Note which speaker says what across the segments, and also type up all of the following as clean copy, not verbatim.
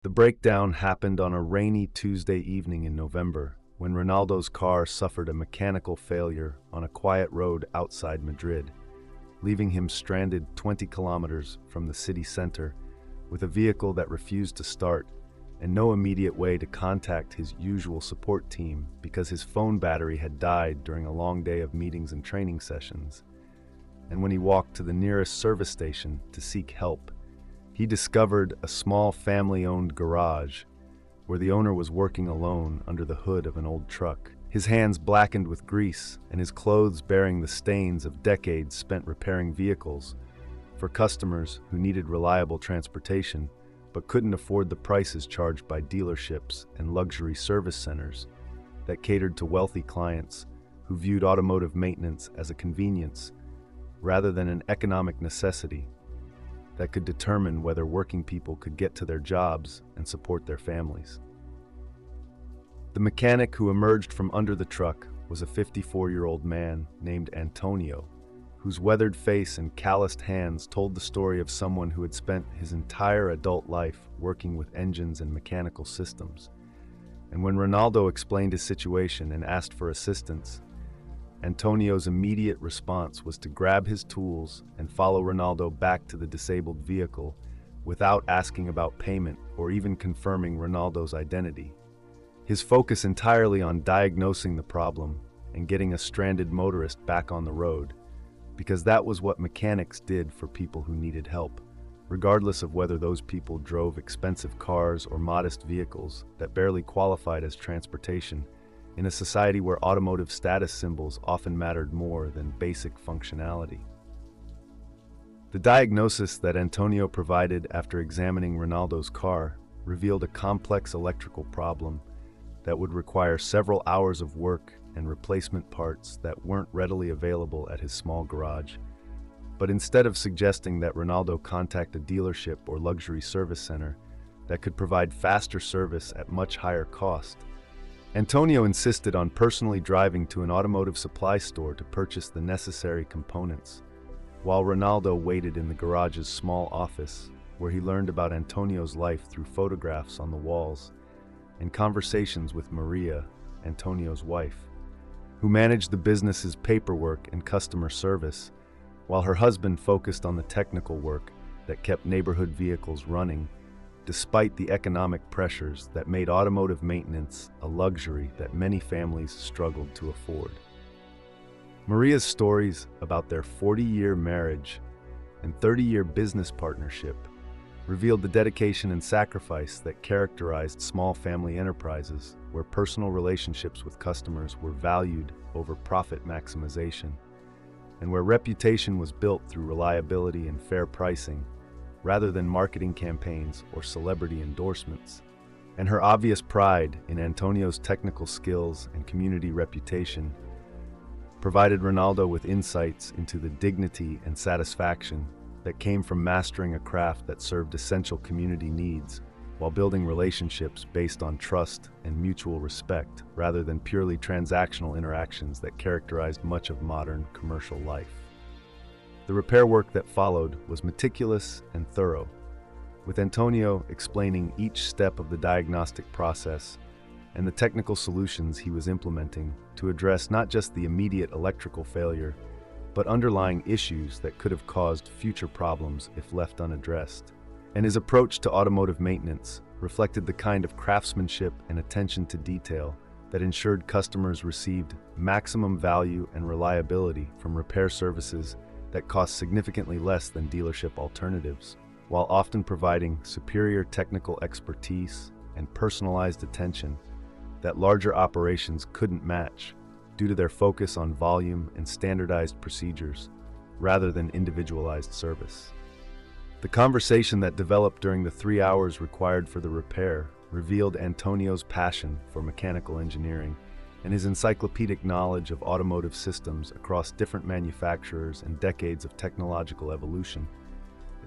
Speaker 1: The breakdown happened on a rainy Tuesday evening in November, when Ronaldo's car suffered a mechanical failure on a quiet road outside Madrid, leaving him stranded 20 kilometers from the city center with a vehicle that refused to start and no immediate way to contact his usual support team because his phone battery had died during a long day of meetings and training sessions. And when he walked to the nearest service station to seek help, he discovered a small family-owned garage where the owner was working alone under the hood of an old truck, his hands blackened with grease and his clothes bearing the stains of decades spent repairing vehicles for customers who needed reliable transportation but couldn't afford the prices charged by dealerships and luxury service centers that catered to wealthy clients who viewed automotive maintenance as a convenience rather than an economic necessity that could determine whether working people could get to their jobs and support their families. The mechanic who emerged from under the truck was a 54-year-old man named Antonio, whose weathered face and calloused hands told the story of someone who had spent his entire adult life working with engines and mechanical systems. And when Ronaldo explained his situation and asked for assistance, Antonio's immediate response was to grab his tools and follow Ronaldo back to the disabled vehicle without asking about payment or even confirming Ronaldo's identity. His focus entirely on diagnosing the problem and getting a stranded motorist back on the road, because that was what mechanics did for people who needed help, regardless of whether those people drove expensive cars or modest vehicles that barely qualified as transportation, in a society where automotive status symbols often mattered more than basic functionality. The diagnosis that Antonio provided after examining Ronaldo's car revealed a complex electrical problem that would require several hours of work and replacement parts that weren't readily available at his small garage. But instead of suggesting that Ronaldo contact a dealership or luxury service center that could provide faster service at much higher cost, Antonio insisted on personally driving to an automotive supply store to purchase the necessary components, while Ronaldo waited in the garage's small office, where he learned about Antonio's life through photographs on the walls and conversations with Maria, Antonio's wife, who managed the business's paperwork and customer service, while her husband focused on the technical work that kept neighborhood vehicles running, despite the economic pressures that made automotive maintenance a luxury that many families struggled to afford. Maria's stories about their 40-year marriage and 30-year business partnership revealed the dedication and sacrifice that characterized small family enterprises where personal relationships with customers were valued over profit maximization, and where reputation was built through reliability and fair pricing rather than marketing campaigns or celebrity endorsements. And her obvious pride in Antonio's technical skills and community reputation provided Ronaldo with insights into the dignity and satisfaction that came from mastering a craft that served essential community needs while building relationships based on trust and mutual respect rather than purely transactional interactions that characterized much of modern commercial life. The repair work that followed was meticulous and thorough, with Antonio explaining each step of the diagnostic process and the technical solutions he was implementing to address not just the immediate electrical failure, but underlying issues that could have caused future problems if left unaddressed. And his approach to automotive maintenance reflected the kind of craftsmanship and attention to detail that ensured customers received maximum value and reliability from repair services that cost significantly less than dealership alternatives, while often providing superior technical expertise and personalized attention that larger operations couldn't match due to their focus on volume and standardized procedures rather than individualized service. The conversation that developed during the 3 hours required for the repair revealed Antonio's passion for mechanical engineering and his encyclopedic knowledge of automotive systems across different manufacturers and decades of technological evolution,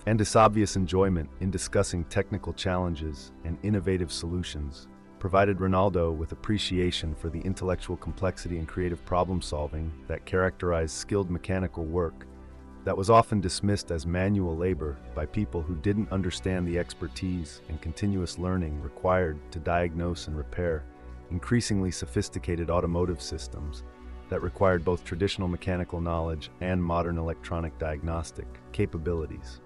Speaker 1: and his obvious enjoyment in discussing technical challenges and innovative solutions provided Ronaldo with appreciation for the intellectual complexity and creative problem-solving that characterized skilled mechanical work that was often dismissed as manual labor by people who didn't understand the expertise and continuous learning required to diagnose and repair increasingly sophisticated automotive systems that required both traditional mechanical knowledge and modern electronic diagnostic capabilities.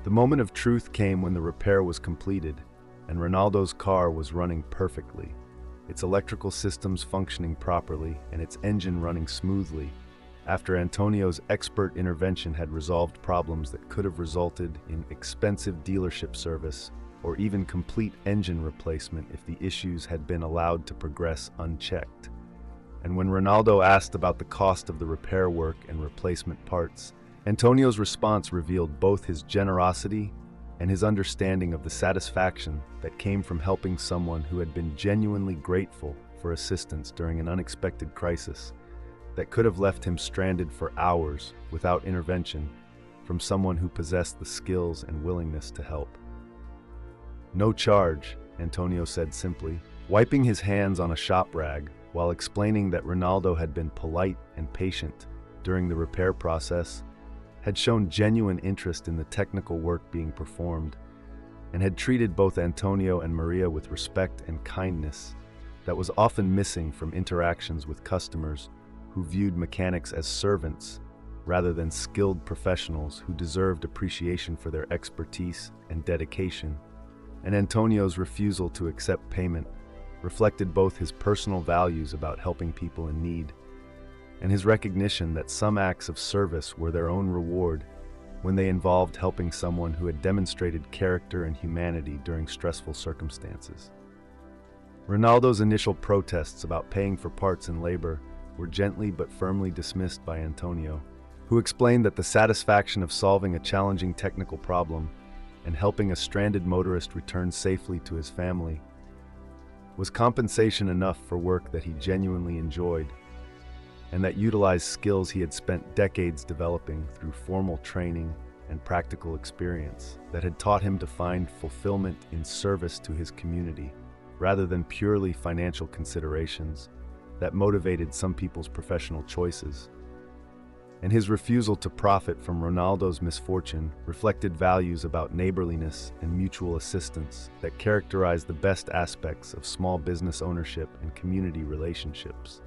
Speaker 1: The moment of truth came when the repair was completed and Ronaldo's car was running perfectly, its electrical systems functioning properly and its engine running smoothly, after Antonio's expert intervention had resolved problems that could have resulted in expensive dealership service or even complete engine replacement if the issues had been allowed to progress unchecked. And when Ronaldo asked about the cost of the repair work and replacement parts, Antonio's response revealed both his generosity and his understanding of the satisfaction that came from helping someone who had been genuinely grateful for assistance during an unexpected crisis that could have left him stranded for hours without intervention from someone who possessed the skills and willingness to help. "No charge," Antonio said simply, wiping his hands on a shop rag while explaining that Ronaldo had been polite and patient during the repair process, had shown genuine interest in the technical work being performed, and had treated both Antonio and Maria with respect and kindness that was often missing from interactions with customers who viewed mechanics as servants rather than skilled professionals who deserved appreciation for their expertise and dedication. And Antonio's refusal to accept payment reflected both his personal values about helping people in need and his recognition that some acts of service were their own reward when they involved helping someone who had demonstrated character and humanity during stressful circumstances. Ronaldo's initial protests about paying for parts and labor were gently but firmly dismissed by Antonio, who explained that the satisfaction of solving a challenging technical problem and helping a stranded motorist return safely to his family was compensation enough for work that he genuinely enjoyed, and that utilized skills he had spent decades developing through formal training and practical experience that had taught him to find fulfillment in service to his community, rather than purely financial considerations that motivated some people's professional choices. And his refusal to profit from Ronaldo's misfortune reflected values about neighborliness and mutual assistance that characterized the best aspects of small business ownership and community relationships.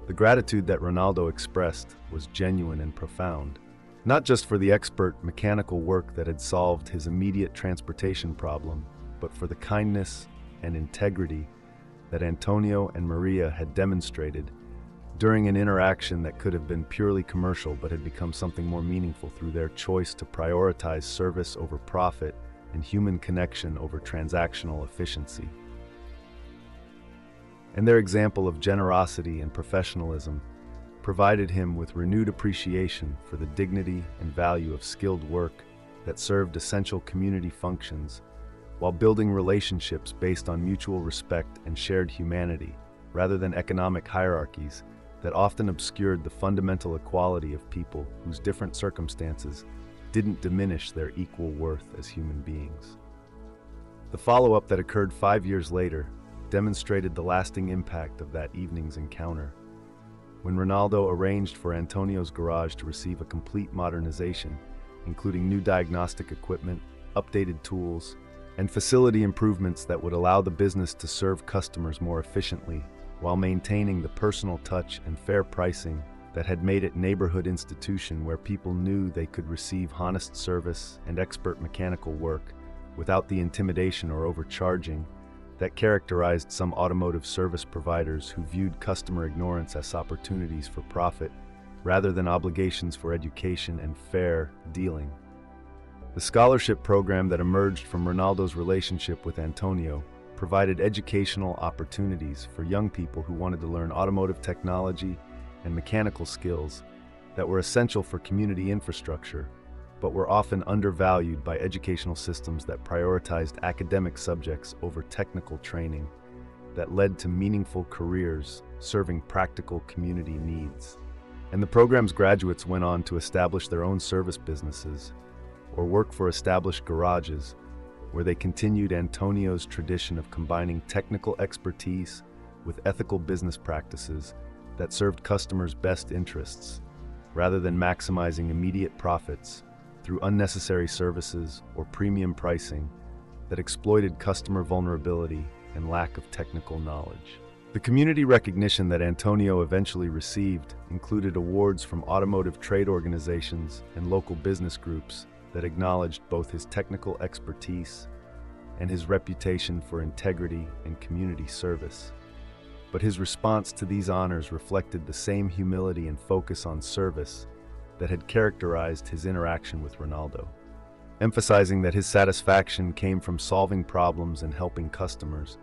Speaker 1: The gratitude that Ronaldo expressed was genuine and profound, not just for the expert mechanical work that had solved his immediate transportation problem, but for the kindness and integrity that Antonio and Maria had demonstrated during an interaction that could have been purely commercial but had become something more meaningful through their choice to prioritize service over profit and human connection over transactional efficiency. And their example of generosity and professionalism provided him with renewed appreciation for the dignity and value of skilled work that served essential community functions while building relationships based on mutual respect and shared humanity, rather than economic hierarchies that often obscured the fundamental equality of people whose different circumstances didn't diminish their equal worth as human beings. The follow-up that occurred 5 years later demonstrated the lasting impact of that evening's encounter, when Ronaldo arranged for Antonio's garage to receive a complete modernization, including new diagnostic equipment, updated tools, and facility improvements that would allow the business to serve customers more efficiently while maintaining the personal touch and fair pricing that had made it a neighborhood institution where people knew they could receive honest service and expert mechanical work without the intimidation or overcharging that characterized some automotive service providers who viewed customer ignorance as opportunities for profit rather than obligations for education and fair dealing. The scholarship program that emerged from Ronaldo's relationship with Antonio provided educational opportunities for young people who wanted to learn automotive technology and mechanical skills that were essential for community infrastructure, but were often undervalued by educational systems that prioritized academic subjects over technical training that led to meaningful careers serving practical community needs. And the program's graduates went on to establish their own service businesses or work for established garages, where they continued Antonio's tradition of combining technical expertise with ethical business practices that served customers' best interests. rather than maximizing immediate profits through unnecessary services or premium pricing that exploited customer vulnerability and lack of technical knowledge. The community recognition that Antonio eventually received included awards from automotive trade organizations and local business groups that acknowledged both his technical expertise and his reputation for integrity and community service. But his response to these honors reflected the same humility and focus on service that had characterized his interaction with Ronaldo, emphasizing that his satisfaction came from solving problems and helping customers,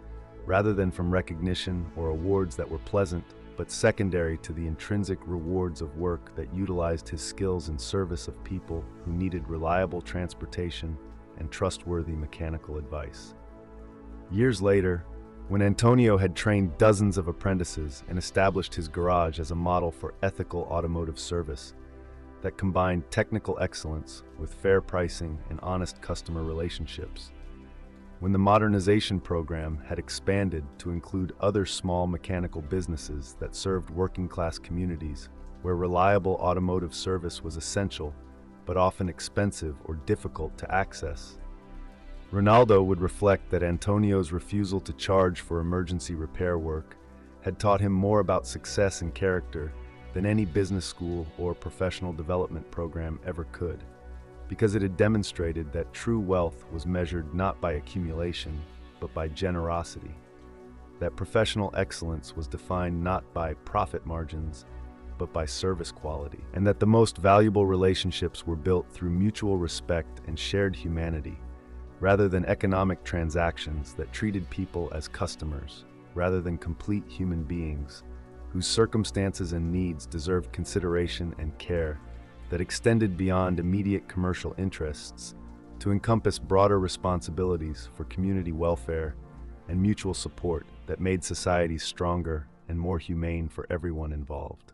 Speaker 1: rather than from recognition or awards that were pleasant but secondary to the intrinsic rewards of work that utilized his skills in service of people who needed reliable transportation and trustworthy mechanical advice. Years later, when Antonio had trained dozens of apprentices and established his garage as a model for ethical automotive service that combined technical excellence with fair pricing and honest customer relationships, when the modernization program had expanded to include other small mechanical businesses that served working-class communities where reliable automotive service was essential but often expensive or difficult to access, Ronaldo would reflect that Antonio's refusal to charge for emergency repair work had taught him more about success and character than any business school or professional development program ever could, because it had demonstrated that true wealth was measured not by accumulation, but by generosity, that professional excellence was defined not by profit margins, but by service quality, and that the most valuable relationships were built through mutual respect and shared humanity, rather than economic transactions that treated people as customers, rather than complete human beings, whose circumstances and needs deserved consideration and care that extended beyond immediate commercial interests to encompass broader responsibilities for community welfare and mutual support that made societies stronger and more humane for everyone involved.